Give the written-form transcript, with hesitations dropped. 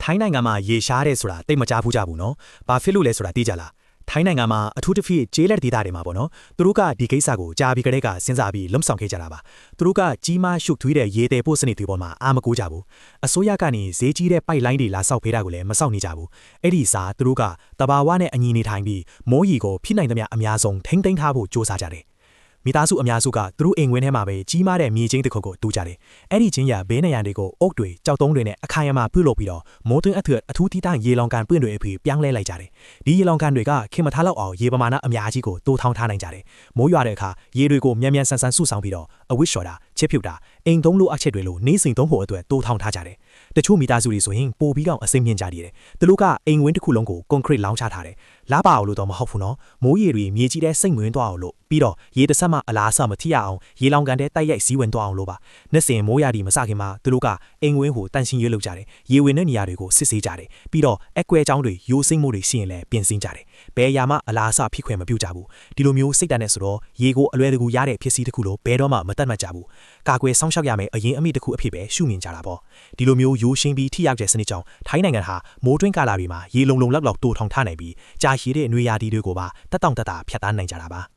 ထိုင်းနိုင်ငံမှာရေရှားတဲ့ဆိုတာတိတ်မကြားဘူးကြဘူးနော်။ဘာဖြစ်လို့လဲဆိုတာသိကြလား။ထိုင်းနိုင်ငံမှာအထူးသဖြင့်ကျေးလက်ဒေသတွေမှာပေါ့နော်။သူတို့ကဒီကိစ္စကိုကြားပြီးကြတဲ့ကစဉ်းစားပြီးလုံဆောင်ခဲ့ကြတာပါ။သူတို့ကကြီးမားရှုပ်ထွေးတဲ့ရေတဲပို့စနစ်တွေပေါ်မှာအာမကိုကြဘူး။အစိုးရကနေဈေးကြီးတဲ့ပိုက်လိုင်းတွေလာဆောက်ပေးတာကိုလည်းမဆောက်နေကြဘူး။အဲ့ဒီစားသူတို့ကတဘာဝနဲ့အညီနေထိုင်ပြီးမိုးရီကိုဖိနိုင်သမျှအများဆုံးထိမ့်သိမ်းထားဖို့စ조사ကြတယ်။မိသားစုအများစုကသူတို့အိမ်ဝင်းထဲမှာပဲကြီးမားတဲ့မြေချင်းတစ်ခုကိုတူးကြတယ်။အဲ့ဒီချင်းရဘေးနေရန်တွေကိုအုတ်တွေကြောက်တုံးတွေနဲ့အခိုင်အမာပြုတ်လုပ်ပြီးတော့မိုးတွင်းအထူးတီးတိုင်းရေလောင်ကန်ပွင့်တွေအဖြစ်ပြောင်းလဲလိုက်ကြတယ်။ဒီရေလောင်ကန်တွေကခင်မထားလောက်အောင်ရေပမာဏအများကြီးကိုတိုးထောင်းထားနိုင်ကြတယ်။မိုးရွာတဲ့အခါရေတွေကိုမြန်မြန်ဆန်ဆန်စုဆောင်ပြီးတော့အဝတ်လျှော်တာချစ်ဖြုတ်တာအိမ်သုံးလို့အချက်တွေလို့နေစဉ်သုံးဖို့အတွက်တိုးထောင်းထားကြတယ်။တချို့မိသားစုတွေဆိုရင်ပိုပြီးတော့အစိမ့်မြင့်ကြတယ်။သူတို့ကအိမ်ဝင်းတစ်ခုလုံးကိုကွန်ကရစ်လောင်းချထားတယ်။လာပါအောင်လို့တော့မဟုတ်ဘူးနော်။မိုးရေတွေမြေကြီးထဲစိတ်ဝင်သွားအောင်လို့ပြီးတော့ရေတစ်ဆက်မှအလားအဆမထိရအောင်ရေလောင်ကန်တဲ့တိုက်ရိုက်စီးဝင်သွားအောင်လို့ပါ။နှစ်စဉ်မိုးရာဒီမစခင်မှာသူတို့ကအိမ်ဝင်းကိုတန့်ရှင်းရေးလုပ်ကြတယ်။ရေဝင်တဲ့နေရာတွေကိုစစ်ဆေးကြတယ်။ပြီးတော့အကွဲကြောင်းတွေရိုးစိမ့်မှုတွေရှိရင်လည်းပြင်ဆင်ကြတယ်။ဘယ်ရာမှအလားအဆဖြစ်ခွင့်မပြုကြဘူး။ဒီလိုမျိုးစိတ်တန်တဲ့ဆိုတော့ရေကိုအလွယ်တကူရတဲ့ဖြစ်စီတစ်ခုလို့ဘယ်တော့မှမတတ်မှတ်ကြဘူး။ကာကွယ်ဆောင်းရှောက်ရမယ်အရင်အမိတစ်ခုအဖြစ်ပဲရှုမြင်ကြတာပေါ့။ဒီလိုမျိုးရိုးရှင်းပြီးထိရောက်တဲ့စနစ်ကြောင့်ထိုင်းနိုင်ငံဟာမိုးတွင်းကာလတွေမှာရေလုံလုံလောက်တိုးထောင်ထားနိုင်ပြီးကြာရှည်တဲ့နွေရာသီတွေကိုပါတက်တောင့်တက်တာဖြတ်တန်းနိုင်ကြတာပါ